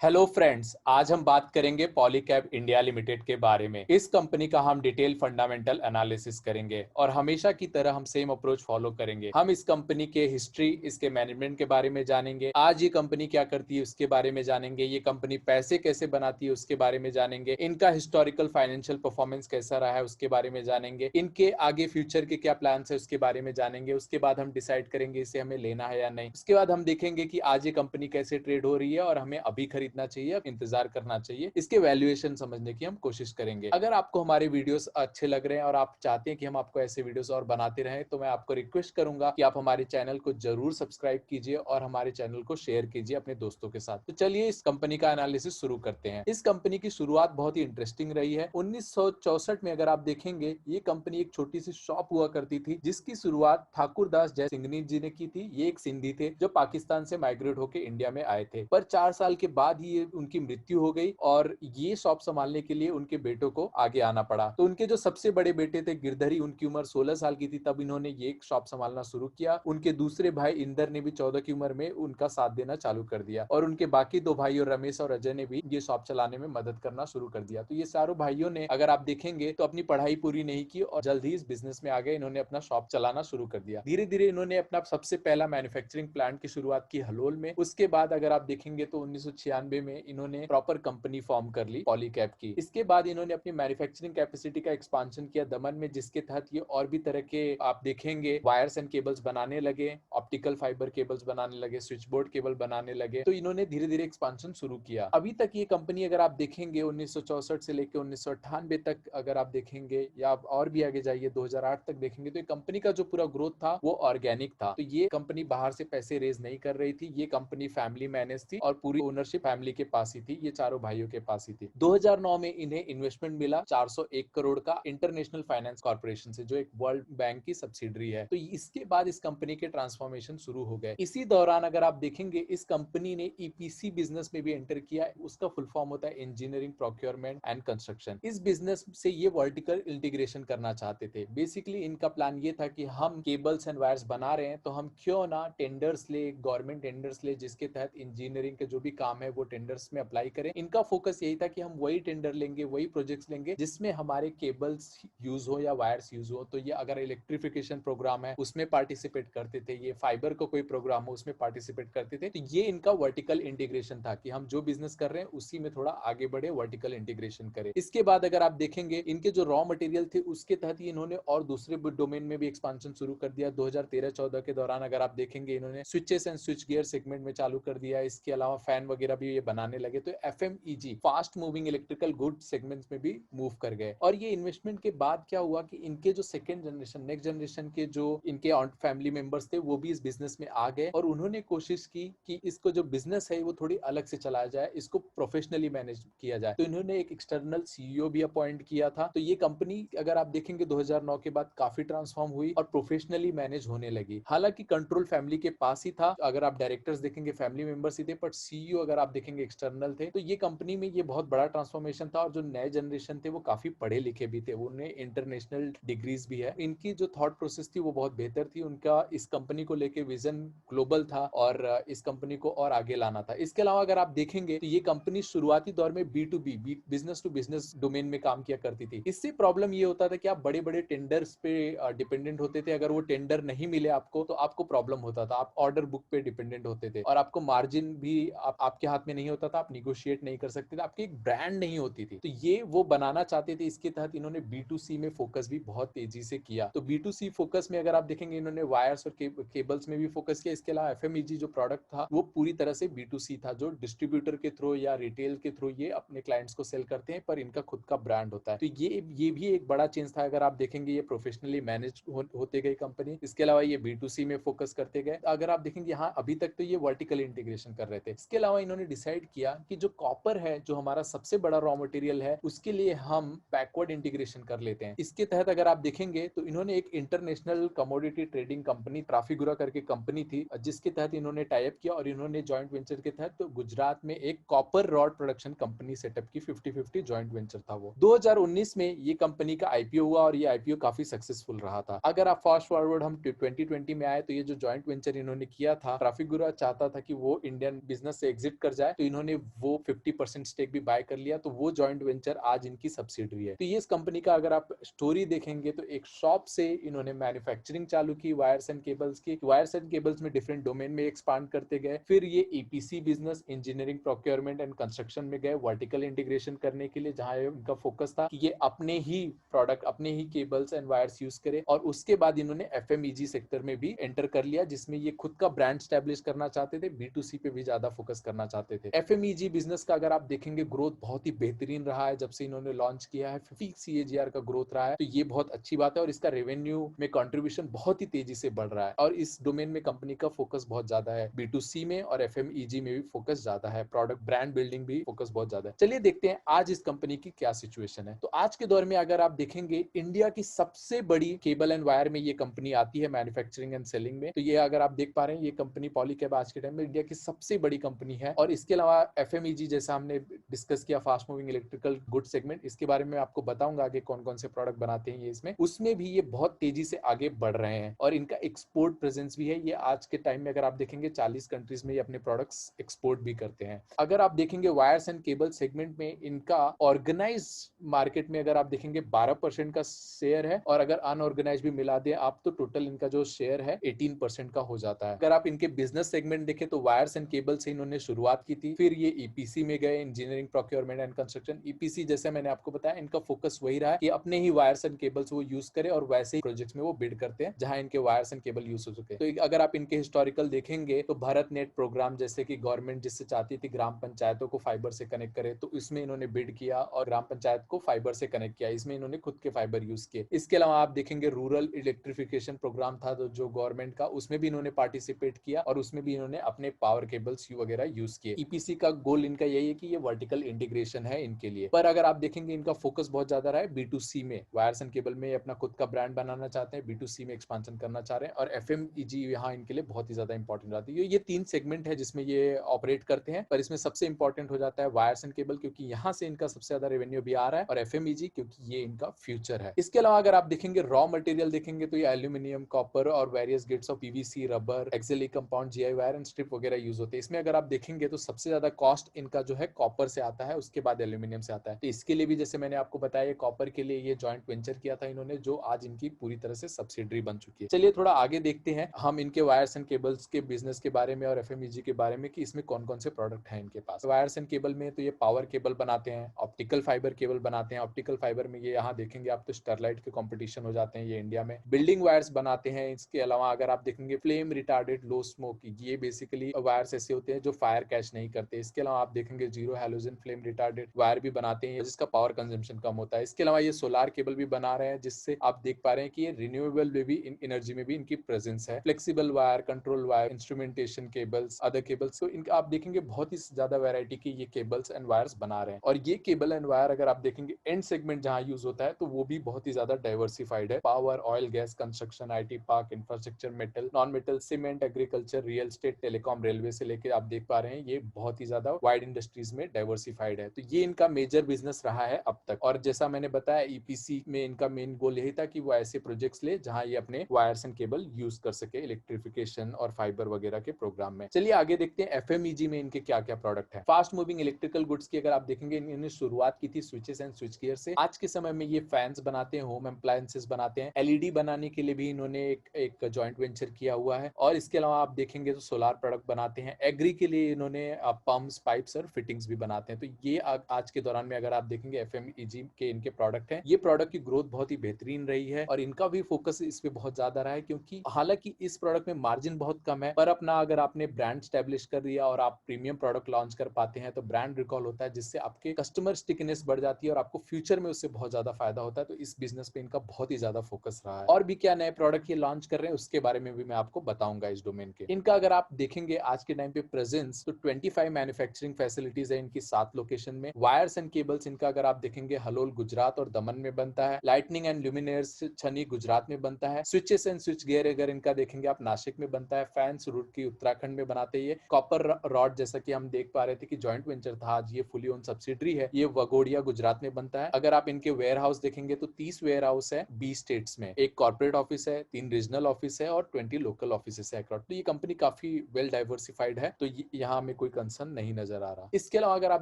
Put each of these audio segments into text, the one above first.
Hello friends, आज हम बात करेंगे पॉलीकैब इंडिया लिमिटेड के बारे में। इस कंपनी का हम डिटेल फंडामेंटल एनालिसिस करेंगे और हमेशा की तरह हम सेम अप्रोच फॉलो करेंगे। हम इस कंपनी के हिस्ट्री, इसके मैनेजमेंट के बारे में जानेंगे, आज ये कंपनी क्या करती है उसके बारे में जानेंगे, ये कंपनी पैसे कैसे बनाती है उसके बारे में जानेंगे, इनका हिस्टोरिकल फाइनेंशियल परफॉर्मेंस कैसा रहा है उसके बारे में जानेंगे, इनके आगे फ्यूचर के क्या प्लान है उसके बारे में जानेंगे। उसके बाद हम डिसाइड करेंगे इसे हमें लेना है या नहीं। उसके बाद हम देखेंगे कि आज ये कंपनी कैसे ट्रेड हो रही है और हमें अभी खरीदना चाहिए, इंतजार करना चाहिए। इसके वैल्यूएशन समझने की हम कोशिश करेंगे। अगर आपको हमारे वीडियोस अच्छे लग रहे हैं और आप चाहते हैं कि हम आपको ऐसे वीडियोस और बनाते रहें, तो मैं आपको रिक्वेस्ट करूंगा कि आप हमारे चैनल को जरूर सब्सक्राइब कीजिए और हमारे चैनल को शेयर कीजिए अपने दोस्तों के साथ। तो चलिए इस कंपनी का एनालिसिस शुरू करते हैं। इस कंपनी की शुरुआत बहुत ही इंटरेस्टिंग रही है। 1964 में अगर आप देखेंगे, ये कंपनी एक छोटी सी शॉप हुआ करती थी जिसकी शुरुआत ठाकुर दास जय सिंघनी जी ने की थी। ये एक सिंधी थे जो पाकिस्तान से माइग्रेट होकर इंडिया में आए थे, पर 4 साल के बाद ही उनकी मृत्यु हो गई और ये शॉप संभालने के लिए उनके बेटों को आगे आना पड़ा। तो उनके जो सबसे बड़े बेटे थे गिरधरी, उनकी उम्र 16 साल की थी तब इन्होंने ये शॉप संभालना शुरू किया। उनके दूसरे भाई इंदर ने भी 14 की उम्र में उनका साथ देना चालू कर दिया और उनके बाकी दो भाई और रमेश और अजय ने भी ये शॉप चलाने में मदद करना शुरू कर दिया। तो ये चारों भाइयों ने, अगर आप देखेंगे, तो अपनी पढ़ाई पूरी नहीं की और जल्द ही इस बिजनेस में आ गए। इन्होंने अपना शॉप चलाना शुरू कर दिया। धीरे धीरे इन्होंने अपना सबसे पहला मैन्युफैक्चरिंग प्लांट की शुरुआत की हलोल में। उसके बाद अगर आप देखेंगे तो 1996 में इन्होंने प्रॉपर कंपनी फॉर्म कर ली पॉलीकैब की। इसके बाद इन्होंने अपनी मैन्युफैक्चरिंग कैपेसिटी का एक्सपांशन किया दमन में, जिसके तहत ये और भी तरह के आप देखेंगे वायर्स एंड केबल्स बनाने लगे, ऑप्टिकल फाइबर केबल्स बनाने लगे, स्विच बोर्ड केबल बनाने लगे। तो इन्होंने धीरे धीरे एक्सपांशन शुरू किया। अभी तक ये कंपनी, अगर आप देखेंगे 1964 से लेकर 1998 तक अगर आप देखेंगे, या आप और भी आगे जाइए 2008 तक देखेंगे, तो ये कंपनी का जो पूरा ग्रोथ था वो ऑर्गेनिक था। तो ये कंपनी बाहर से पैसे रेज नहीं कर रही थी। ये कंपनी फैमिली मैनेज थी और पूरी ओनरशिप फैमिली के पास ही थी, ये चारों भाइयों के पास ही थी। 2009 में इन्हें इन्वेस्टमेंट मिला 401 करोड़ का इंटरनेशनल फाइनेंस कॉर्पोरेशन से, जो एक वर्ल्ड बैंक की सब्सिडरी है। तो इसके बाद इस कंपनी के ट्रांसफॉर्मेशन शुरू हो गए। इसी दौरान अगर आप देखेंगे, इस कंपनी ने ईपीसी बिजनेस में भी एंटर किया। उसका फुल फॉर्म होता है इंजीनियरिंग, प्रोक्योरमेंट एंड कंस्ट्रक्शन। इस बिजनेस से ये वर्टिकल इंटीग्रेशन करना चाहते थे। बेसिकली इनका प्लान ये था कि हम केबल्स एंड वायर्स बना रहे हैं तो हम क्यों ना टेंडर्स ले, गवर्नमेंट टेंडर्स ले, जिसके तहत इंजीनियरिंग के जो भी काम है वो टेंडर्स में अप्लाई करें। इनका फोकस यही था कि हम वही टेंडर लेंगे, वही प्रोजेक्ट्स लेंगे जिसमें हमारे केबल्स यूज हो या वायर्स यूज हो। तो ये अगर इलेक्ट्रिफिकेशन प्रोग्राम है उसमें पार्टिसिपेट करते थे, ये फाइबर का कोई प्रोग्राम हो उसमें पार्टिसिपेट करते थे। तो ये इनका वर्टिकल इंटीग्रेशन था कि हम जो बिजनेस कर रहे हैं उसी में थोड़ा आगे बढ़े, वर्टिकल इंटीग्रेशन करें। इसके बाद अगर आप देखेंगे, इनके जो रॉ मटेरियल थे उसके तहत ही इन्होंने और दूसरे डोमेन में भी एक्सपांशन शुरू कर दिया। 2013-14 के दौरान अगर आप देखेंगे, इन्होंने switches and switch gear segment में चालू कर दिया। इसके अलावा फैन वगैरह भी ये बनाने लगे। तो FMEG, fast moving electrical good segments में भी मूव कर गए। और ये इन्वेस्टमेंट के बाद क्या हुआ कि इनके जो सेकंड जनरेशन, नेक्स्ट जनरेशन के जो इनके फैमिली मेंबर्स थे वो भी इस बिजनेस में आ गए और उन्होंने कोशिश की कि इसको जो बिजनेस है वो थोड़ी अलग से चलाया जाए, इसको प्रोफेशनली मैनेज किया जाए। तो इन्होंने एक एक्सटर्नल सीईओ भी अपॉइंट किया था। तो ये कंपनी अगर आप देखेंगे 2009 के बाद काफी ट्रांसफॉर्म हुई और प्रोफेशनली मैनेज होने लगी। हालांकि कंट्रोल फैमिली के पास ही था। अगर आप डायरेक्टर्स देखेंगे फैमिली मेंबर्स ही थे, बट सीईओ अगर आप देखेंगे एक्सटर्नल थे। तो ये कंपनी में ये बहुत बड़ा ट्रांसफॉर्मेशन था और जो नए जनरेशन थे वो काफी पढ़े लिखे भी थे, उन्हें इंटरनेशनल डिग्रीज भी है। इनकी जो थॉट प्रोसेस थी वो बहुत बेहतर थी। उनका इस कंपनी को लेके विजन ग्लोबल था और इस कंपनी को और आगे लाना था। इसके अलावा अगर आप देखेंगे तो ये कंपनी शुरुआती दौर में B2B, business to business domain में काम किया करती थी। इससे प्रॉब्लम ये होता था कि आप बड़े बड़े टेंडर्स पे डिपेंडेंट होते थे। अगर वो टेंडर नहीं मिले आपको तो आपको प्रॉब्लम होता था, आप ऑर्डर बुक पे डिपेंडेंट होते थे और आपको मार्जिन भी आपके हाथ में नहीं होता था, आप निगोशिएट नहीं कर सकते थे, आपकी एक ब्रांड नहीं होती थी। तो ये वो बनाना चाहते थे। इसके तहत इन्होंने B2C में फोकस भी बहुत तेजी से किया। तो B2C फोकस में अगर आप देखेंगे, इन्होंने वायर्स और केबल्स में भी फोकस किया। इसके अलावा एफएमईजी जो प्रोडक्ट था वो पूरी तरह से B2C था, जो डिस्ट्रीब्यूटर के थ्रू या रिटेल के थ्रू ये अपने क्लाइंट्स को सेल करते हैं, पर इनका खुद का ब्रांड होता है। तो ये भी एक बड़ा चेंज था। अगर आप देखेंगे, ये प्रोफेशनली मैनेज होते गए कंपनी। इसके अलावा ये B2C में फोकस करते गए। अगर आप देखेंगे, हाँ, अभी तक तो ये वर्टिकल इंटीग्रेशन कर रहे थे। इसके अलावा इन्होंने डिसाइड किया कि जो कॉपर है, जो हमारा सबसे बड़ा रॉ मटेरियल है, उसके लिए हम बैकवर्ड इंटीग्रेशन कर लेते हैं। इसके तहत अगर आप देखेंगे तो इन्होंने एक इंटरनेशनल कमोडिटी ट्रेडिंग कंपनी, ट्राफिगुरा करके कंपनी थी, जिसके तहत इन्होंने टाइप किया और इन्होंने जॉइंट वेंचर के तहत तो गुजरात में एक copper rod production company setup की। 50-50 जॉइंट वेंचर था वो। 2019 में ये कंपनी का आईपीओ हुआ और ये आईपीओ काफी सक्सेसफुल रहा था। अगर आप फास्ट फॉरवर्ड हम 2020 में आए तो ये जो जॉइंट वेंचर इन्होंने किया था, ट्राफिगुरा चाहता था कि वो इंडियन बिजनेस से एग्जिट कर जाए जाए तो इन्होंने वो 50% स्टेक भी बाय कर लिया, तो वो जॉइंट वेंचर आज इनकी सब्सिडरी है। तो ये इस कंपनी का अगर आप स्टोरी देखेंगे तो एक शॉप से इन्होंने मैन्युफैक्चरिंग चालू की वायर्स एंड केबल्स की, वायर्स एंड केबल्स में डिफरेंट डोमेन में एक्सपांड करते गए, फिर ये EPC business, engineering, procurement and construction में गए वर्टिकल इंटीग्रेशन करने के लिए, जहां उनका फोकस था कि ये अपने ही प्रोडक्ट, अपने ही केबल्स एंड वायर्स यूज करे। और उसके बाद इन्होंने एफएमईजी सेक्टर में भी एंटर कर लिया, जिसमें ये खुद का ब्रांड स्टैब्लिश करना चाहते थे, B2C पे भी ज्यादा फोकस करना चाहते थे। एफएमईजी बिजनेस का अगर आप देखेंगे ग्रोथ बहुत ही बेहतरीन रहा है जब से इन्होंने लॉन्च किया है, 50 CAGR का ग्रोथ रहा है, तो ये बहुत अच्छी बात है। और इसका रेवेन्यू में कंट्रीब्यूशन बहुत ही तेजी से बढ़ रहा है, और इस डोमेन में कंपनी का फोकस बहुत ज्यादा है, B2C में और एफएमईजी में भी फोकस ज्यादा है, प्रोडक्ट ब्रांड बिल्डिंग भी फोकस बहुत ज्यादा है। चलिए देखते हैं आज इस कंपनी की क्या सिचुएशन है। तो आज के दौर में अगर आप देखेंगे इंडिया की सबसे बड़ी केबल एंड वायर में ये कंपनी आती है, मैन्युफैक्चरिंग एंड सेलिंग में। तो ये अगर आप देख पा रहे हैं, ये कंपनी पॉलीकैब आज के टाइम में इंडिया की सबसे बड़ी कंपनी है। और इसके अलावा एफएमईजी, जैसा हमने डिस्कस किया, fast moving electrical good segment, इसके बारे में आपको बताऊंगा आगे कौन कौन से प्रोडक्ट बनाते हैं ये इसमें, उसमें भी ये बहुत तेजी से आगे बढ़ रहे हैं और इनका एक्सपोर्ट प्रेजेंस भी है। ये आज के टाइम में अगर आप देखेंगे 40 कंट्रीज में ये अपने प्रोडक्ट्स एक्सपोर्ट भी करते हैं। अगर आप देखेंगे वायर्स एंड केबल सेगमेंट में इनका ऑर्गेनाइज मार्केट में अगर आप देखेंगे 12% का शेयर है, और अगर अनऑर्गेनाइज भी मिला दे आप तो टोटल इनका जो शेयर है 18% का हो जाता है। अगर आप इनके बिजनेस सेगमेंट देखें तो वायर्स एंड केबल से इन्होंने शुरुआत की थी, फिर ये ईपीसी में गए, engineering, procurement and construction. EPC जैसे मैंने आपको बताया, इनका फोकस वही रहा है कि अपने ही वायर्स एंड केबल्स वो यूज करे और वैसे ही प्रोजेक्ट्स में वो बिड करते हैं जहां इनके वायर्स एंड केबल यूज हो चुके हैं। तो अगर आप इनके हिस्टोरिकल देखेंगे तो भारत नेट प्रोग्राम, जैसे कि गवर्नमेंट जिससे चाहती थी ग्राम पंचायतों को फाइबर से कनेक्ट करे, तो इसमें इन्होंने बिड किया और ग्राम पंचायत को फाइबर से कनेक्ट किया, इसमें इन्होंने खुद के फाइबर यूज किए। इसके अलावा आप देखेंगे रूरल इलेक्ट्रिफिकेशन प्रोग्राम था जो गवर्नमेंट का, उसमें भी इन्होंने पार्टिसिपेट किया और उसमें भी इन्होंने अपने पावर केबल्स वगैरह यूज किए। ईपीसी का गोल इनका यही है कि ये वर्टिकल इंटीग्रेशन है इनके लिए। पर अगर आप देखेंगे इनका फोकस बहुत ज्यादा रहा है B2C में, वायर्स एंड केबल में अपना खुद का ब्रांड बनाना चाहते हैं, B2C में एक्सपांशन करना चाह रहे हैं, और एफएमईजी यहाँ इनके लिए बहुत ही ज्यादा इंपॉर्टेंट रहती है। ये 3 सेगमेंट है जिसमें ये ऑपरेट करते हैं, पर इसमें सबसे इंपॉर्टेंट हो जाता है वायर्स एंड केबल, क्योंकि यहाँ से इनका सबसे ज्यादा रेवेन्यू भी आ रहा है, और एफएमईजी क्योंकि ये इनका फ्यूचर है। इसके अलावा अगर आप देखेंगे रॉ मटेरियल देखेंगे तो ये एल्यूमिनियम, कॉपर और various grades of PVC, rubber, acrylic compound, GI wire and strip वगैरह यूज होते हैं। इसमें अगर आप देखेंगे तो सबसे ज्यादा कॉस्ट इनका जो है कॉपर से आता है, उसके बाद एल्यूमिनियम से आता है। तो इसके लिए भी जैसे मैंने आपको बताया, कॉपर के लिए ये जॉइंट वेंचर किया था इन्होंने, जो आज इनकी पूरी तरह से सब्सिडरी बन चुकी है। चलिए थोड़ा आगे देखते हैं हम इनके वायर्स एंड केबल्स के बिजनेस के बारे में और एफएमईजी के बारे में कि इसमें कौन कौन से प्रोडक्ट हैं इनके पास। वायर्स एंड केबल में तो ये पावर केबल बनाते हैं, ऑप्टिकल फाइबर केबल बनाते हैं। ऑप्टिकल फाइबर में ये यहाँ देखेंगे आप तो स्टरलाइट के कंपटीशन हो जाते हैं ये इंडिया में। बिल्डिंग वायर्स बनाते हैं। इसके अलावा अगर आप देखेंगे फ्लेम रिटार्डेड लो स्मोक, ये बेसिकली वायर्स ऐसे होते हैं जो फायर कैच नहीं करते। इसके अलावा आप देखेंगे zero halogen flame retarded wire भी बनाते हैं जिसका पावर कंजम्पशन कम होता है। इसके अलावा ये सोलार केबल भी बना रहे हैं, जिससे आप देख पा रहे हैं कि ये रिन्यूएबल में भी एनर्जी में भी इनकी प्रेजेंस है। Flexible wire, control wire, instrumentation cables, other cables, तो इनका आप देखेंगे बहुत ही ज्यादा वैरायटी की ये केबल्स एंड वायर्स बना रहे हैं। और ये केबल एंड वायर अगर आप देखेंगे एंड सेगमेंट जहां यूज होता है तो वो भी बहुत ही ज्यादा डाइवर्सिफाइड है। Power, oil, gas, construction, IT park, infrastructure, metal, non metal, cement, agriculture, real estate, telecom, railway से लेकर आप देख पा रहे हैं ये बहुत ही ज्यादा वाइड इंडस्ट्रीज में डाइवर्सिफाइड है। तो ये इनका मेजर बिजनेस रहा है अब तक। और जैसा मैंने बताया ईपीसी में इनका मेन गोल यही था कि वो ऐसे प्रोजेक्ट्स ले जहां ये अपने वायर्स एंड केबल यूज कर सके इलेक्ट्रिफिकेशन और फाइबर वगैरह के प्रोग्राम में। चलिए आगे देखते हैं एफएमईजी में इनके क्या क्या प्रोडक्ट है। फास्ट मूविंग इलेक्ट्रिकल गुड्स की अगर आप देखेंगे इन्होंने शुरुआत की थी स्विचेस एंड स्विच गियर से। आज के समय में ये फैंस बनाते हैं, होम अप्लायंसेस बनाते हैं, एलईडी बनाने के लिए भी इन्होंने एक जॉइंट वेंचर किया हुआ है। और इसके अलावा आप देखेंगे तो सोलार प्रोडक्ट बनाते हैं, एग्री के लिए इन्होंने पंप्स, पाइप्स और फिटिंग्स भी बनाते हैं। तो ये आज के दौरान में अगर आप देखेंगे एफएमईजी के इनके प्रोडक्ट हैं। ये प्रोडक्ट की ग्रोथ बहुत ही बेहतरीन रही है और इनका भी फोकस इस पे बहुत ज्यादा रहा है, क्योंकि हालांकि इस प्रोडक्ट में मार्जिन बहुत कम है, पर अपना अगर आपने ब्रांड स्टैब्लिश कर दिया और आप प्रीमियम प्रोडक्ट लॉन्च कर पाते हैं तो ब्रांड रिकॉल होता है, जिससे आपके कस्टमर स्टिकनेस बढ़ जाती है और आपको फ्यूचर में उससे बहुत ज्यादा फायदा होता है। तो इस बिजनेस पे इनका बहुत ही ज्यादा फोकस रहा है। और भी क्या नए प्रोडक्ट ये लॉन्च कर रहे हैं उसके बारे में भी मैं आपको बताऊंगा इस डोमेन के। इनका अगर आप देखेंगे आज के टाइम पे प्रेजेंस तो 25 मैन्युफैक्चरिंग फैसिलिटीज है इनकी 7 लोकेशन में। वायर्स एंड केबल्स इनका अगर आप देखेंगे हलोल गुजरात और दमन में बनता है। लाइटनिंग एंड ल्यूमिनेयर्स छनी गुजरात में बनता है। स्विचेस एंड स्विच गियर अगर इनका देखेंगे आप नासिक में बनता है। फैंस रुड़की उत्तराखंड में बनाते हैं। कॉपर रॉड जैसा कि हम देख पा रहे थे कि जॉइंट वेंचर था, आज ये फुली ओन सब्सिडरी है, ये वगोड़िया गुजरात में बनता है। अगर आप इनके वेयर हाउस देखेंगे तो 30 वेयर हाउस है 20 स्टेट्स में, एक कॉर्पोरेट ऑफिस है, 3 रीजनल ऑफिस है और 20 लोकल ऑफिस है अक्रॉस। तो ये कंपनी काफी वेल डाइवर्सिफाइड है, तो यहाँ हमें कोई कंसर्न नहीं नजर आ रहा। इसके अलावा अगर आप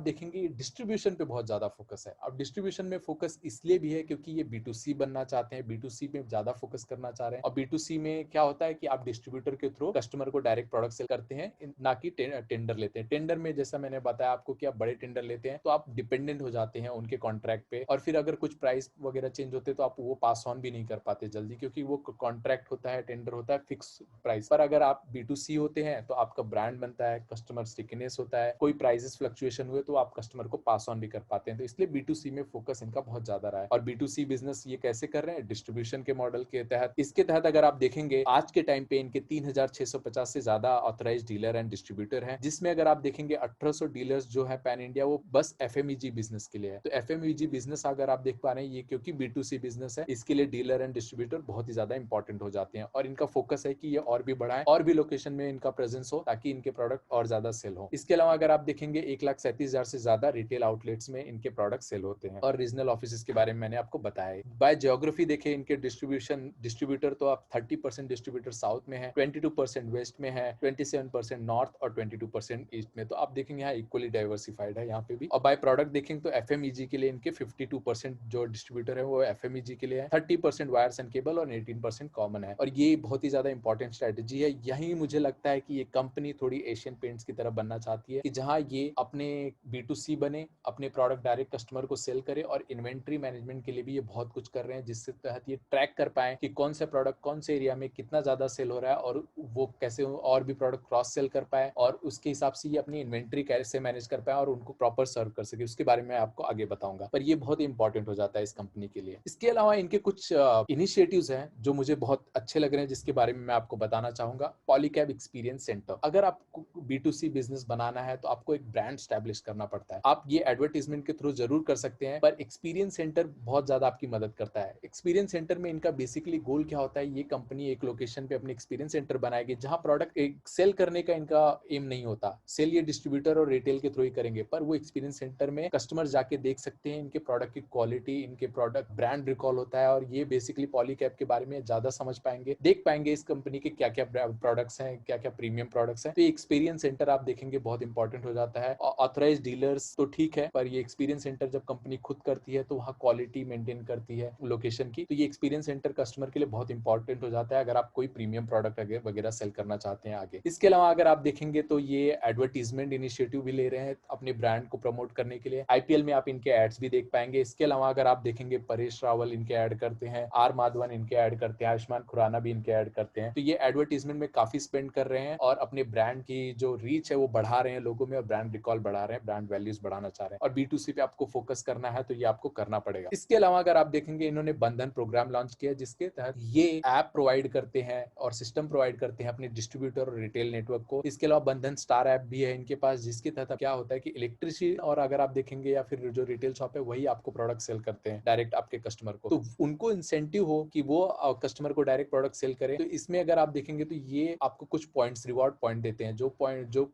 देखेंगे डिस्ट्रीब्यूशन पे बहुत ज्यादा फोकस है। अब डिस्ट्रीब्यूशन में फोकस इसलिए भी है क्योंकि ये B2C बनना चाहते हैं, B2C में ज्यादा फोकस करना चाह रहे हैं। और B2C में क्या होता है कि आप डिस्ट्रीब्यूटर के थ्रू कस्टमर को डायरेक्ट प्रोडक्ट सेल करते हैं, ना कि टेंडर लेते हैं। टेंडर में जैसा मैंने बताया आपको कि आप बड़े टेंडर लेते हैं तो आप डिपेंडेंट हो जाते हैं उनके कॉन्ट्रैक्ट पे, और फिर अगर कुछ प्राइस वगैरह चेंज होते तो आप वो पास ऑन भी नहीं कर पाते जल्दी, क्योंकि वो कॉन्ट्रैक्ट होता है, टेंडर होता है फिक्स प्राइस पर। अगर आप B2C होते हैं तो आपका ब्रांड बनता है, कस्टमर स्टिकनेस होता है, कोई प्राइसेस फ्लक्चुएशन हुए तो आप कस्टमर को पास ऑन भी कर पाते हैं। तो इसलिए B2C में फोकस इनका बहुत ज्यादा रहा है। और B2C बिजनेस ये कैसे कर रहे हैं? डिस्ट्रीब्यूशन के मॉडल के तहत। इसके तहत अगर आप देखेंगे आज के टाइम पे इनके 3650 से ज्यादा ऑथराइज्ड डीलर एंड डिस्ट्रीब्यूटर हैं, जिसमें अगर आप देखेंगे 1800 डीलर्स जो है पैन इंडिया वो बस FMEG बिजनेस के लिए है। तो FMEG बिजनेस अगर आप देख पा रहे हैं, ये क्योंकि B2C बिजनेस है, इसके लिए डीलर एंड डिस्ट्रीब्यूटर बहुत ही ज्यादा इंपॉर्टेंट हो जाते हैं। और इनका फोकस है कि ये और भी बढ़ाएं, और भी लोकेशन में इनका प्रेजेंस हो, ताकि इनके प्रोडक्ट और ज्यादा सेल हो। इसके अलावा अगर आप देखेंगे 1,37,000 से ज्यादा रिटेल आउटलेट्स में इनके प्रोडक्ट सेल होते हैं। और रीजनल ऑफिस के बारे में मैंने आपको बताया। बाय ज्योग्राफी देखे इनके डिस्ट्रीब्यूटर तो आप 30% डिस्ट्रीब्यूटर साउथ में है, 22% वेस्ट में है, 27% नॉर्थ और 22% ईस्ट में। तो आप देखेंगे यहाँ इक्वली डाइवर्सिफाइड है यहाँ पे भी। और बाय प्रोडक्ट देखेंगे तो FMEG के लिए इनके 52% जो डिस्ट्रीब्यूटर है वो FMEG के लिए है, 30% वायर्स एंड केबल और 18% कॉमन है। और ये बहुत ही ज्यादा इंपॉर्टेंट स्ट्रेटेजी है। यही मुझे लगता है कि ये कंपनी थोड़ी एशियन पेंट्स की तरफ बनना चाहती है, कि जहां ये अपने B2C बने, अपने प्रोडक्ट डायरेक्ट कस्टमर को सेल करे, और इन्वेंट्री मैनेजमेंट के लिए भी ये बहुत कुछ कर रहे हैं, जिससे तहत ये ट्रैक कर पाए कि कौन से प्रोडक्ट कौन से एरिया में कितना ज्यादा सेल हो रहा है, और वो कैसे और भी प्रोडक्ट क्रॉस सेल कर पाए, और उसके हिसाब से ये अपनी इन्वेंट्री कैसे मैनेज कर पाए और उनको प्रॉपर सर्व कर सके। उसके बारे में आपको आगे बताऊंगा, पर ये बहुत इंपॉर्टेंट हो जाता है इस कंपनी के लिए। इसके अलावा इनके कुछ इनिशिएटिव्स हैं जो मुझे बहुत अच्छे लग रहे हैं, जिसके बारे में मैं आपको बताना चाहूंगा। Polycab experience centre. अगर आपको B2C बिजनेस बनाना है तो आपको एक ब्रांड स्टैब्लिश करना पड़ता है। आप ये एडवर्टीजमेंट के थ्रू जरूर कर सकते हैं, पर एक्सपीरियंस सेंटर बहुत ज्यादा आपकी मदद करता है। एक्सपीरियंस सेंटर में इनका बेसिकली गोल क्या होता है, ये कंपनी एक लोकेशन पे अपनी एक्सपीरियंस सेंटर बनाएगी, जहां प्रोडक्ट एक सेल करने का इनका एम नहीं होता। सेल ये डिस्ट्रीब्यूटर और रिटेल के थ्रू ही करेंगे, पर वो एक्सपीरियंस सेंटर में कस्टमर जाके देख सकते हैं इनके प्रोडक्ट की क्वालिटी, इनके प्रोडक्ट ब्रांड रिकॉल होता है, और ये बेसिकली पॉलीकैब के बारे में ज्यादा समझ पाएंगे, देख पाएंगे इस कंपनी के क्या क्या प्रोडक्ट्स हैं, क्या क्या प्रीमियम प्रोडक्ट्स हैं। तो एक्सपीरियंस सेंटर आप देखेंगे बहुत इंपॉर्टेंट हो जाता है। ऑथराइज डीलर्स तो ठीक है, पर ये एक्सपीरियंस सेंटर जब कंपनी खुद करती है तो वहाँ क्वालिटी मेंटेन करती है लोकेशन की। तो ये एक्सपीरियंस सेंटर कस्टमर के लिए बहुत इंपॉर्टेंट हो जाता है, अगर आप कोई प्रीमियम प्रोडक्ट वगैरह सेल करना चाहते हैं आगे। इसके अलावा अगर आप देखेंगे तो ये एडवर्टीजमेंट इनिशिएटिव भी ले रहे हैं अपने ब्रांड को प्रमोट करने के लिए। IPL में आप इनके एड्स भी देख पाएंगे। इसके अलावा अगर आप देखेंगे परेश रावल इनके ऐड करते हैं, R माधवन इनके ऐड करते हैं, आयुष्मान खुराना भी इनके ऐड करते हैं। तो ये एडवर्टीजमेंट में काफी स्पेंड कर रहे हैं, और अपने ब्रांड की जो रीच है वो बढ़ा रहे हैं लोगों में, और ब्रांड रिकॉल बढ़ा रहे हैं, ब्रांड वैल्यूज बढ़ाना चाह रहे हैं। और B2C पे आपको फोकस करना है तो ये आपको करना पड़ेगा। इसके अलावा अगर आप देखेंगे इन्होंने बंधन प्रोग्राम लॉन्च किया, जिसके तहत ये ऐप प्रोवाइड करते हैं और सिस्टम प्रोवाइड करते हैं अपने डिस्ट्रीब्यूटर और रिटेल नेटवर्क को। इसके अलावा बंधन स्टार ऐप भी है इनके पास, जिसके तहत क्या होता है कि इलेक्ट्रिसिटी और अगर आप देखेंगे या फिर जो रिटेल शॉप है वही आपको प्रोडक्ट सेल करते हैं डायरेक्ट आपके कस्टमर को, तो उनको इंसेंटिव हो कि वो कस्टमर को डायरेक्ट प्रोडक्ट सेल करे। तो इसमें अगर आप देखेंगे तो ये आपको कुछ पॉइंट्स, रिवॉर्ड पॉइंट देते हैं, जो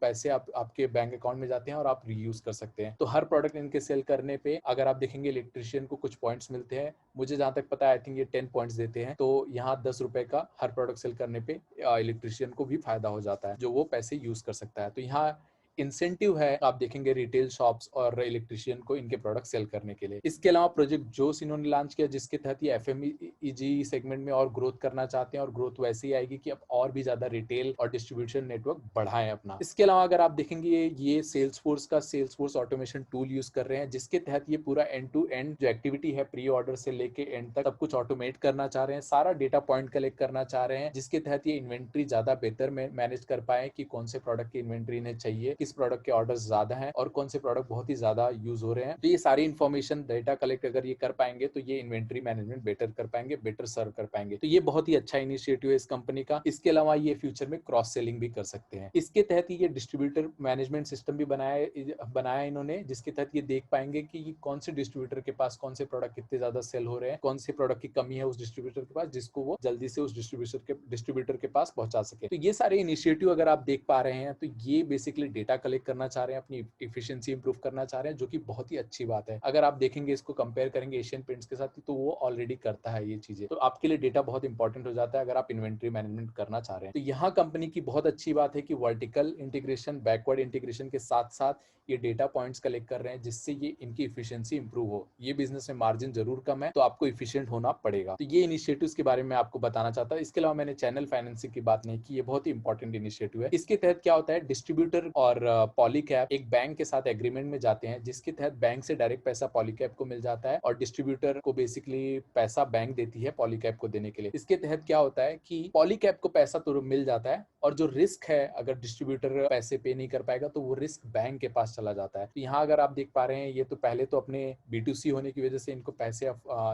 पैसे आपके बैंक अकाउंट में जाते हैं और आप रीयूज कर सकते हैं। तो हर प्रोडक्ट इनके सेल करने पे अगर आप देखेंगे इलेक्ट्रिशियन को कुछ पॉइंट्स मिलते हैं। मुझे जहां तक पता है आई थिंक ये 10 पॉइंट्स देते हैं। तो यहाँ 10 रुपए का हर प्रोडक्ट सेल करने पे इलेक्ट्रिशियन को भी फायदा हो जाता है, जो वो पैसे यूज कर सकता है। तो यहाँ इंसेंटिव है, आप देखेंगे रिटेल शॉप्स और इलेक्ट्रिशियन को इनके प्रोडक्ट सेल करने के लिए। इसके अलावा प्रोजेक्ट जोश इन्होंने लॉन्च किया, जिसके तहत ये FMEG सेगमेंट में और ग्रोथ करना चाहते हैं, और ग्रोथ वैसे ही आएगी कि अब और भी ज्यादा रिटेल और डिस्ट्रीब्यूशन नेटवर्क बढ़ाएं अपना। इसके अलावा अगर आप देखेंगे ये सेल्सफोर्स ऑटोमेशन टूल यूज कर रहे हैं, जिसके तहत ये पूरा एंड टू एंड जो एक्टिविटी है प्री ऑर्डर से लेके एंड तक सब कुछ ऑटोमेट करना चाह रहे हैं, सारा डेटा पॉइंट कलेक्ट करना चाह रहे हैं, जिसके तहत ये इन्वेंट्री ज्यादा बेहतर मैनेज कर पाए कि कौन से प्रोडक्ट की इन्वेंट्री इन्हें चाहिए, किस प्रोडक्ट के ऑर्डर्स ज्यादा हैं और कौन से प्रोडक्ट बहुत ही ज्यादा यूज हो रहे हैं। तो ये सारी इन्फॉर्मेशन डेटा कलेक्ट अगर ये कर पाएंगे तो ये इन्वेंट्री मैनेजमेंट बेटर कर पाएंगे, बेटर सर्व कर पाएंगे। तो ये बहुत ही अच्छा इनिशिएटिव है इस कंपनी का। इसके अलावा ये फ्यूचर में क्रॉस सेलिंग भी कर सकते हैं। इसके तहत ये डिस्ट्रीब्यूटर मैनेजमेंट सिस्टम भी बनाया इन्होंने, जिसके तहत ये देख पाएंगे कि कौन से डिस्ट्रीब्यूटर के पास कौन से प्रोडक्ट कितने ज्यादा सेल हो रहे हैं, कौन से प्रोडक्ट की कमी है उस डिस्ट्रीब्यूटर के पास, जिसको वो जल्दी से उस डिस्ट्रीब्यूटर के पास पहुंचा सके। तो ये सारे इनिशिएटिव अगर आप देख पा रहे हैं तो ये बेसिकली डेटा कलेक्ट करना चाह रहे हैं, अपनी इफिशिएंसी इंप्रूव करना चाह रहे हैं, जो कि बहुत ही अच्छी बात है। अगर आप देखेंगे इसको कंपेयर करेंगे एशियन पेंट्स के साथ तो वो ऑलरेडी करता है ये चीजें। तो आपके लिए डेटा बहुत इंपॉर्टेंट हो जाता है अगर आप इन्वेंट्री मैनेजमेंट करना चाह रहे हैं। तो यहाँ कंपनी की बहुत अच्छी बात है कि वर्टिकल इंटीग्रेशन, बैकवर्ड इंटीग्रेशन के साथ साथ ये डेटा पॉइंट्स कलेक्ट कर रहे हैं, जिससे ये इनकी इफिशिएंसी इंप्रूव हो। ये बिजनेस में मार्जिन जरूर कम है तो आपको इफिशिएंट होना पड़ेगा। तो ये इनिशिएटिव्स के बारे में आपको बताना चाहता हूं। इसके अलावा मैंने चैनल फाइनेंसिंग की बात नहीं की, ये बहुत ही इंपॉर्टेंट इनिशिएटिव है। इसके तहत क्या होता है, डिस्ट्रीब्यूटर और पॉलीकैब एक बैंक के साथ एग्रीमेंट में जाते हैं, जिसके तहत बैंक से डायरेक्ट पैसा पॉलीकैब को मिल जाता है और डिस्ट्रीब्यूटर को बेसिकली पैसा बैंक देती है पॉलीकैब को देने के लिए। इसके तहत क्या होता है कि पॉलीकैब को पैसा तो मिल जाता है और जो रिस्क है अगर डिस्ट्रीब्यूटर पैसे पे नहीं कर पाएगा तो वो रिस्क बैंक के पास चला जाता है। तो यहाँ अगर आप देख पा रहे हैं ये तो पहले तो अपने B2C होने की वजह से इनको पैसे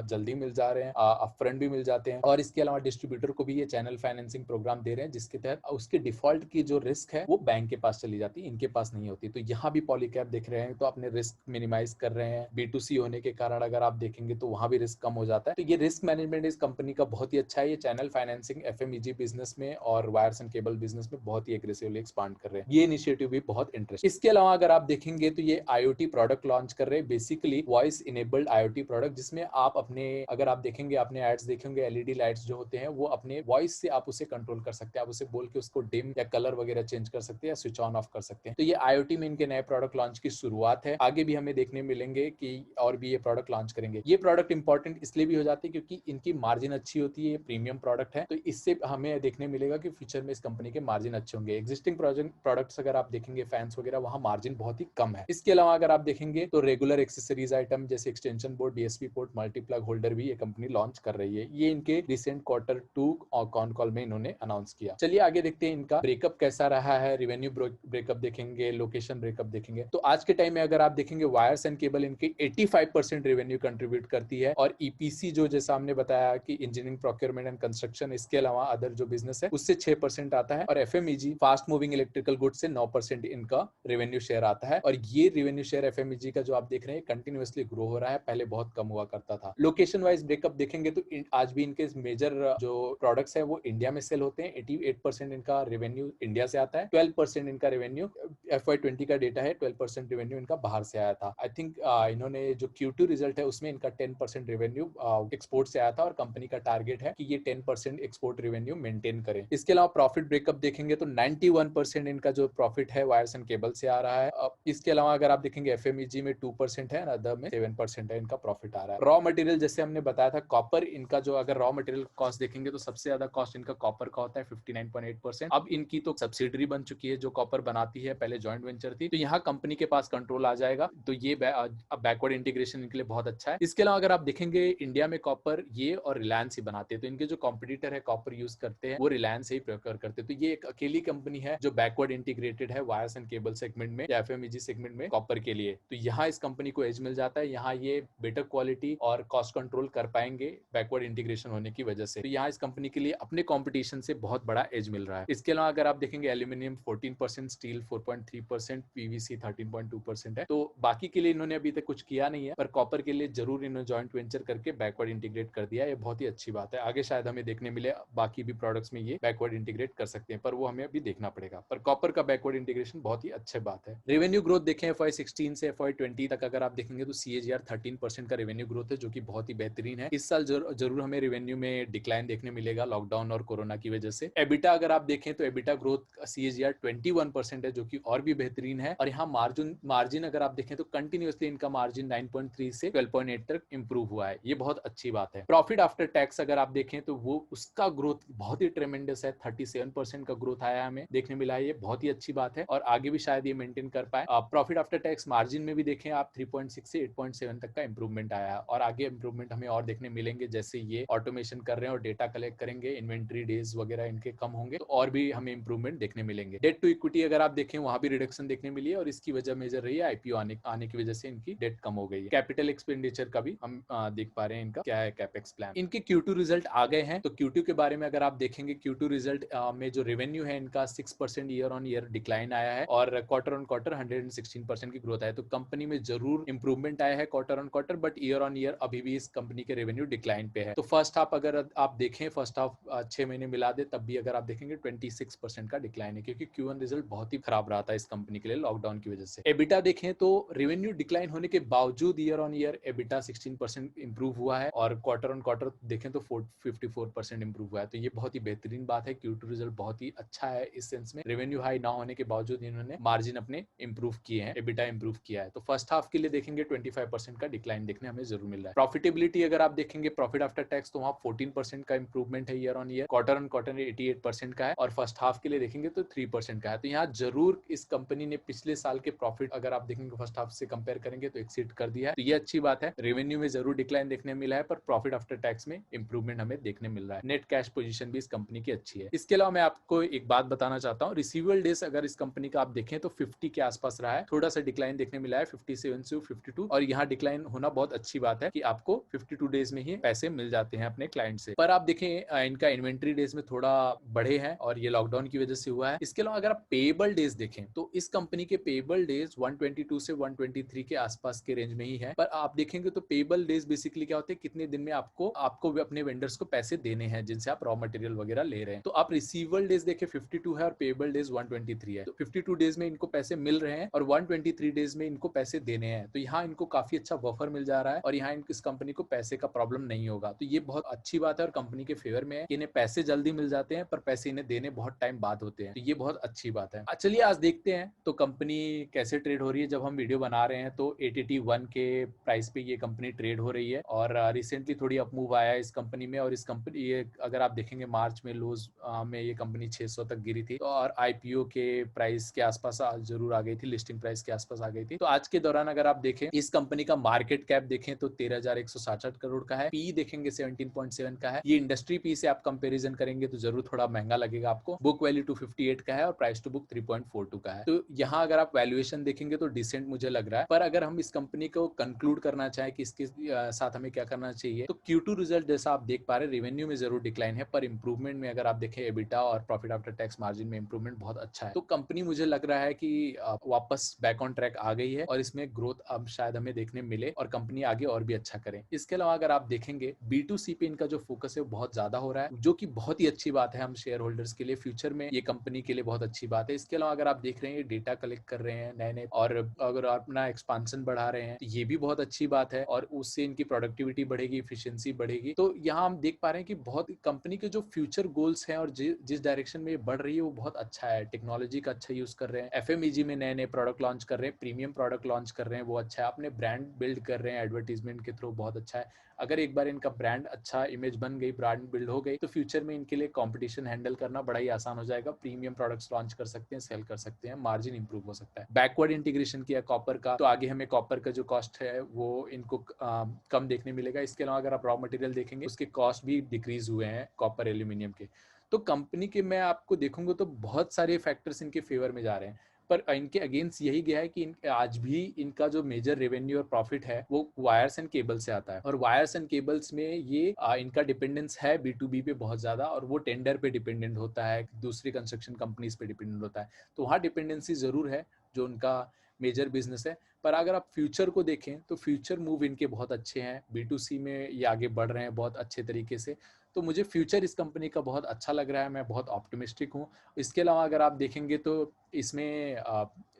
जल्दी मिल जा रहे हैं, अपफ्रंट भी मिल जाते हैं, और इसके अलावा डिस्ट्रीब्यूटर को भी ये चैनल फाइनेंसिंग प्रोग्राम दे रहे हैं, जिसके तहत उसके डिफॉल्ट की जो रिस्क है वो बैंक के पास चली जाती है, इनके पास नहीं होती। तो यहाँ भी पॉलीकैब देख रहे हैं तो अपने रिस्क मिनिमाइज कर रहे हैं। B2C होने के कारण अगर आप देखेंगे तो वहां भी रिस्क कम हो जाता है। तो ये रिस्क मैनेजमेंट इस कंपनी का बहुत ही अच्छा है। ये चैनल फाइनेंसिंग FMEG बिजनेस में और वायर्स एंड केबल बिजनेस में बहुत ही एग्रेसिवली एक्सपांड कर रहे हैं। ये इनिशिएटिव भी बहुत इंटरेस्टिंग। इसके अलावा अगर आप देखेंगे तो ये IoT प्रोडक्ट लॉन्च कर रहे हैं, basically voice enabled IoT product, जिसमें आप अपने, अगर आप देखेंगे आपने एड्स देखेंगे, LED लाइट्स जो होते हैं वो अपने वॉइस से आप उसे कंट्रोल कर सकते हैं। आप उसे बोल के उसको डिम या कलर वगैरह चेंज कर सकते हैं या स्विच ऑन ऑफ कर सकते हैं। तो ये IoT में इनके नए प्रोडक्ट लॉन्च की शुरुआत है। आगे भी हमें देखने मिलेंगे कि और भी ये प्रोडक्ट लॉन्च करेंगे। ये प्रोडक्ट इंपॉर्टेंट इसलिए भी हो जाती है क्योंकि इनकी मार्जिन अच्छी होती है, ये प्रीमियम प्रोडक्ट है, तो इससे हमें देखने मिलेगा कि फ्यूचर में इस कंपनी के मार्जिन अच्छे होंगे। एग्जिस्टिंग प्रोडक्ट्स अगर आप देखेंगे फैंस वगैरह, वहां मार्जिन बहुत ही कम है। इसके अलावा अगर आप देखेंगे तो रेगुलर एक्सेसरीज आइटम जैसे extension board, DSP port, multiplug holder भी ये कंपनी लॉन्च कर रही है। ये इनके रिसेंट Q2 और कॉन कॉल में इन्होंने अनाउंस किया। चलिए आगे देखते हैं इनका ब्रेकअप कैसा रहा है, रेवेन्यू ब्रेकअप देखेंगे, लोकेशन ब्रेकअप देखेंगे। तो आज के टाइम में अगर आप देखेंगे वायर्स एंड केबल इनकी 85% रेवेन्यू कंट्रीब्यूट करती है, और EPC जो जैसा हमने बताया कि इंजीनियरिंग, प्रोक्योरमेंट एंड कंस्ट्रक्शन, इसके अलावा अदर जो बिजनेस है उससे 6% आता है, और FMEG fast moving electrical goods से 9% इनका रेवेन्यू शेयर आता है। और ये रेवेन्यू शेयर FMEG का जो आप देख रहे हैं कंटिन्यूअसली ग्रो हो रहा है, पहले बहुत कम हुआ करता था। लोकेशन वाइज ब्रेकअप देखेंगे तो आज भी इनके मेजर जो प्रोडक्ट्स है वो इंडिया में सेल होते हैं। 88% इनका रेवेन्यू इंडिया से आता है, 12% इनका रेवेन्यू FY20 का डेटा है, 12% रेवेन्यू इनका बाहर से आया था। आई थिंक इन्होंने जो Q2 रिजल्ट है उसमें इनका 10% रेवेन्यू एक्सपोर्ट से आया था, और कंपनी का टारगेट है कि ये 10% एक्सपोर्ट रेवेन्यू मेंटेन करें। इसके अलावा प्रॉफिट ब्रेकअप देखेंगे तो 91% इनका जो प्रॉफिट है वायर्स एंड केबल से आ रहा है। इसके अलावा अगर आप देखेंगे FMEG में 2% है, अदर में 7% है इनका प्रॉफिट आ रहा है। रॉ मटेरियल जैसे हमने बताया था, कॉपर इनका जो, अगर रॉ मटेरियल कॉस्ट देखेंगे तो सबसे ज्यादा कॉस्ट इनका कॉपर का होता है 59.8%। अब इनकी तो सब्सिडरी बन चुकी है जो कॉपर बनाती है, पहले जॉइंट वेंचर थी, तो यहाँ कंपनी के पास कंट्रोल आ जाएगा, तो ये बैकवर्ड इंटीग्रेशन इनके लिए बहुत अच्छा है। इसके अलावा अगर आप देखेंगे इंडिया में कॉपर ये और रिलायंस ही बनाते हैं, तो इनके जो कॉम्पिटिटर है कॉपर यूज करते हैं वो रिलायंस ही प्रेफर करते हैं। तो ये एक अकेली कंपनी है जो बैकवर्ड इंटीग्रेटेड है वायर्स एंड केबल सेगमेंट में या FMEG सेगमेंट में कॉपर के लिए। तो यहाँ इस कंपनी को एज मिल जाता है, यहाँ ये बेटर क्वालिटी और कॉस्ट कंट्रोल कर पाएंगे बैकवर्ड इंटीग्रेशन होने की वजह से। तो यहाँ इस कंपनी के लिए अपने कॉम्पिटिशन से बहुत बड़ा एज मिल रहा है। इसके अलावा अगर आप देखेंगे एल्यूमिनियम 14%, स्टील 4.3%, PVC 13.2% है। तो बाकी के लिए इन्होंने अभी तक कुछ किया नहीं है, पर कॉपर के लिए जरूर इन्होंने जॉइंट वेंचर करके बैकवर्ड इंटीग्रेट कर दिया है, ये बहुत ही अच्छी बात है। आगे शायद हमें देखने मिले बाकी भी प्रोडक्ट्स में ये बैकवर्ड इंटीग्रेट कर सकते हैं, पर वो हमें अभी देखना पड़ेगा। पर कॉपर का बैकवर्ड इंटीग्रेशन बहुत ही अच्छी बात है। रेवेन्यू ग्रोथ देखें FY16 से FY20 तक अगर आप देखेंगे तो CAGR 13% का रेवेन्यू ग्रोथ है, जो कि बहुत ही बेहतरीन है। इस साल जरूर हमें रेवेन्यू में डिक्लाइन देखने मिलेगा लॉकडाउन और कोरोना की वजह से। एबिटा अगर आप देखें तो एबिटा ग्रोथ CAGR 21% है, जो कि और भी बेहतरीन है। और यहाँ मार्जिन अगर आप देखें तो कंटिन्यूअसली इनका मार्जिन 9.3 से 12.8 तक इंप्रूव हुआ है, ये बहुत अच्छी बात है। प्रॉफिट आफ्टर टैक्स अगर आप देखें तो वो उसका ग्रोथ बहुत ही ट्रेमेंडस है, 37% का ग्रोथ आया हमें देखने मिला है, ये बहुत ही अच्छी बात है, और आगे भी शायद ये मेंटेन कर पाए। प्रॉफिट आफ्टर टैक्स मार्जिन में भी देखें आप 3.6 से 8.7 तक का इंप्रूवमेंट आया है, और आगे इंप्रूवमेंट हमें और देखने मिलेंगे जैसे ये ऑटोमेशन कर रहे हैं और डेटा कलेक्ट करेंगे, इन्वेंट्री डेज वगैरह इनके कम होंगे, तो और भी हमें इंप्रूवमेंट देखने मिलेंगे। डेट टू इक्विटी अगर आप देखें देखें वहां भी रिडक्शन देखने मिली है और इसकी वजह मेजर रही है आईपीओ आने की वजह से इनकी डेट कम हो गई है। कैपिटल एक्सपेंडिचर का भी हम देख पा रहे हैं इनका क्या है कैपेक्स प्लान। इनके Q2 रिजल्ट आ गए हैं, तो Q2 के बारे में अगर आप देखेंगे Q2 रिजल्ट में जो रेवेन्यू है इनका 6% ईयर ऑन ईयर डिक्लाइन आया है और क्वार्टर ऑन क्वार्टर 116% की ग्रोथ आया है। तो कंपनी में जरूर इंप्रूवमेंट आया है quarter on quarter, but year on year अभी भी इस कंपनी के रेवेन्यू डिक्लाइन पे है। तो फर्स्ट हाफ अगर आप देखें, फर्स्ट हाफ 6 महीने मिला दे तब भी अगर आप देखेंगे 26% का डिक्लाइन है, क्योंकि Q1 रिजल्ट बहुत ही खराब रहा था इस कंपनी के लिए लॉकडाउन की वजह से। एबिटा देखें तो रेवेन्यू डिक्लाइन होने के बावजूद year on year EBITDA 16% improve हुआ है और क्वार्टर ऑन क्वार्टर देखें तो 54% इंप्रूव हुआ है। तो ये बहुत ही बेहतरीन बात है। Q2 रिजल्ट बहुत ही अच्छा है इस सेंस में, रेवेन्यू हाई ना होने के बावजूद इन्होंने मार्जिन अपने इंप्रूव किए हैं, एबिटा इंप्रूव किया है। तो फर्स्ट हाफ के लिए देखेंगे 25% का डिक्लाइन देखने हमें जरूर मिल रहा है। प्रॉफिटेबिलिटी अगर आप देखेंगे प्रॉफिट आफ्टर टैक्स तो वहां 14% का इंप्रूवमेंट है year on year, quarter on quarter 88% का है और फर्स्ट हाफ के लिए देखेंगे तो 3% का है। तो यहाँ जरूर इस कंपनी ने पिछले साल के प्रॉफिट अगर आप देखेंगे फर्स्ट हाफ से कंपेयर करेंगे तो एक्सीड कर दिया है। तो ये अच्छी बात है। रेवेन्यू में जरूर डिक्लाइन देखने मिला है पर प्रॉफिट आफ्टर टैक्स में इंप्रूवमेंट हमें देखने मिल रहा है। नेट कैश पोजीशन भी इस कंपनी की अच्छी है। इसके अलावा मैं आपको एक बात बताना चाहता हूँ, रिसीवेबल डेज अगर इस कंपनी का आप देखें तो 50 के आसपास रहा है, थोड़ा सा डिक्लाइन देखने मिला है 57 से 52 और यहाँ डिक्लाइन होना बहुत अच्छी बात है कि आपको 52 डेज में ही पैसे मिल जाते हैं अपने क्लाइंट से। पर आप देखें इनका इन्वेंट्री डेज में थोड़ा बढ़े हैं और ये लॉकडाउन की वजह से हुआ है। इसके अलावा अगर आप पेएबल डेज देखें तो इस कंपनी के पेएबल डेज 122 से 123 के आसपास के रेंज में ही है। पर आप देखेंगे तो पेएबल डेज बेसिकली क्या होते हैं, कितने दिन में आपको अपने वेंडर्स को पैसे देने हैं जिनसे आप रॉ मटेरियल वगैरह ले रहे हैं। तो आप रिसीवेबल डेज देखें 52 है और पेएबल डेज 123 है। तो 52 डेज में इनको पैसे मिल रहे हैं और 123 डेज में इनको पैसे देने हैं। तो यहाँ इनको काफी अच्छा बफर मिल जा रहा है और यहाँ इस कंपनी को पैसे का प्रॉब्लम नहीं होगा। तो ये बहुत अच्छी बात है और कंपनी के फेवर में है कि इन्हें पैसे जल्दी मिल जाते हैं पर पैसे इन्हें देने बहुत टाइम बाद होते हैं। तो ये बहुत अच्छी बात है। चलिए आज देखते हैं तो कंपनी कैसे ट्रेड हो रही है। जब हम वीडियो बना रहे हैं तो ATT1 के प्राइस पे ये कंपनी ट्रेड हो रही है और रिसेंटली थोड़ी अप मूव आया है इस कंपनी में और इस कंपनी ये अगर आप देखेंगे मार्च में लोज में ये कंपनी 600 तक गिरी थी और IPO के प्राइस के आसपास जरूर आ गई थी, लिस्टिंग प्राइस के आसपास आ गई थी। तो आज के दौरान अगर आप देखें इस कंपनी का मार्केट कैप देखें तो 13,167 करोड़ का है, पी देखेंगे 17.7 का है। ये इंडस्ट्री पी से आप कंपेरिजन करेंगे तो जरूर थोड़ा महंगा लगेगा आपको। बुक वैल्यू 258 का है और प्राइस टू बुक 3.42 का है। तो यहाँ अगर आप वैल्यूएशन देखेंगे तो डिसेंट मुझे लग रहा है। पर अगर हम इस कंपनी को कंक्लूड करना चाहें कि इसके साथ हमें क्या करना चाहिए तो Q2 रिजल्ट जैसा आप देख पा रहे हैं रेवेन्यू में जरूर डिक्लाइन है पर इंप्रूवमेंट में अगर आप देखें एबिटा और प्रॉफिट आफ्टर टैक्स मार्जिन में इंप्रूवमेंट बहुत अच्छा है। तो कंपनी मुझे लग रहा है कि वापस बैक ऑन ट्रैक आ गई है और इसमें ग्रोथ अब शायद हमें देखने मिले और कंपनी आगे और भी अच्छा करे। इसके अलावा अगर आप देखेंगे B2C पे इनका जो फोकस है वो बहुत ज्यादा हो रहा है, जो कि बहुत ही अच्छी बात है हम शेयर होल्डर्स के लिए। फ्यूचर में ये कंपनी के लिए बहुत अच्छी बात है। इसके अलावा अगर आप देख रहे हैं डेटा कलेक्ट कर रहे हैं नए नए और अगर अपना एक्सपांशन बढ़ा रहे हैं तो ये भी बहुत अच्छी बात है और उससे इनकी प्रोडक्टिविटी बढ़ेगी, इफिशियंसी बढ़ेगी। तो यहाँ हम देख पा रहे हैं कि बहुत कंपनी के जो फ्यूचर गोल्स हैं और जिस डायरेक्शन में ये बढ़ रही है वो बहुत अच्छा है। टेक्नोलॉजी का अच्छा यूज कर रहे हैं, FMEG में नए नए प्रोडक्ट लॉन्च कर रहे हैं, प्रीमियम प्रोडक्ट लॉन्च कर रहे हैं, वो अच्छा है। अपने ब्रांड बिल्ड कर रहे हैं एडवर्टीजमेंट के थ्रू, बहुत अच्छा है। अगर एक बार इनका ब्रांड अच्छा इमेज बन गई, ब्रांड बिल्ड हो गई तो फ्यूचर में इनके लिए कंपटीशन हैंडल करना बड़ा ही आसान हो जाएगा। प्रीमियम प्रोडक्ट्स लॉन्च कर सकते हैं, सेल कर सकते हैं, मार्जिन इंप्रूव हो सकता है। बैकवर्ड इंटीग्रेशन किया कॉपर का तो आगे हमें कॉपर का जो कॉस्ट है वो इनको कम देखने मिलेगा। इसके अलावा अगर आप रॉ मटेरियल देखेंगे उसके कॉस्ट भी डिक्रीज हुए हैं कॉपर एल्यूमिनियम के। तो कंपनी के मैं आपको देखूंगा तो बहुत सारे फैक्टर्स इनके फेवर में जा रहे हैं पर इनके अगेंस्ट यही गया है कि आज भी इनका जो मेजर रेवेन्यू और प्रॉफिट है वो वायर्स एंड केबल से आता है और वायर्स एंड केबल्स में ये इनका डिपेंडेंस है B2B पे बहुत ज्यादा और वो टेंडर पे डिपेंडेंट होता है, दूसरी कंस्ट्रक्शन कंपनीज पे डिपेंडेंट होता है। तो वहाँ डिपेंडेंसी जरूर है जो उनका मेजर बिजनेस है। पर अगर आप फ्यूचर को देखें तो फ्यूचर मूव इनके बहुत अच्छे हैं, B2C में ये आगे बढ़ रहे हैं बहुत अच्छे तरीके से। तो मुझे फ्यूचर इस कंपनी का बहुत अच्छा लग रहा है, मैं बहुत ऑप्टिमिस्टिक हूँ। इसके अलावा अगर आप देखेंगे तो इसमें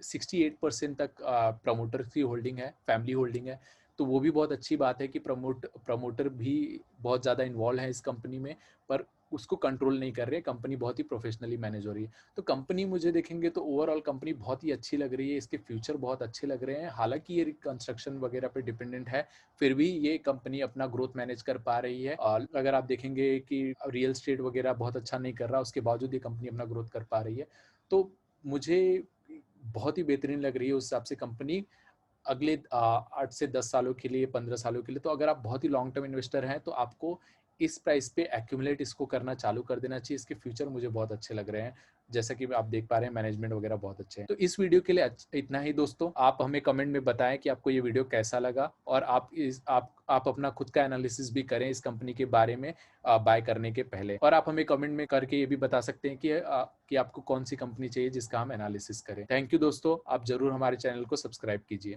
68% तक प्रमोटर की होल्डिंग है, फैमिली होल्डिंग है। तो वो भी बहुत अच्छी बात है कि प्रमोटर भी बहुत ज़्यादा इन्वॉल्व है इस कंपनी में पर उसको कंट्रोल नहीं कर रहे। कंपनी बहुत ही प्रोफेशनली मैनेज हो रही है। तो कंपनी मुझे देखेंगे तो ओवरऑल कंपनी बहुत ही अच्छी लग रही है, इसके फ्यूचर बहुत अच्छे लग रहे हैं। हालांकि ये कंस्ट्रक्शन वगैरह पे डिपेंडेंट है फिर भी ये कंपनी अपना ग्रोथ मैनेज कर पा रही है। और अगर आप देखेंगे कि रियल एस्टेट वगैरह बहुत अच्छा नहीं कर रहा उसके बावजूद ये कंपनी अपना ग्रोथ कर पा रही है। तो मुझे बहुत ही बेहतरीन लग रही है उस हिसाब से कंपनी अगले 8 से 10 सालों के लिए, 15 सालों के लिए। तो अगर आप बहुत ही लॉन्ग टर्म इन्वेस्टर हैं तो आपको इस प्राइस पे एक्यूमुलेट इसको करना चालू कर देना चाहिए। इसके फ्यूचर मुझे बहुत अच्छे लग रहे हैं, जैसा कि आप देख पा रहे हैं मैनेजमेंट वगैरह बहुत अच्छे हैं। तो इस वीडियो के लिए इतना ही दोस्तों। आप हमें कमेंट में बताएं कि आपको ये वीडियो कैसा लगा, और आप अपना खुद का एनालिसिस भी करें इस कंपनी के बारे में बाय करने के पहले। और आप हमें कमेंट में करके ये भी बता सकते हैं कि आपको कौन सी कंपनी चाहिए जिसका हम एनालिसिस करें। थैंक यू दोस्तों, आप जरूर हमारे चैनल को सब्सक्राइब कीजिए।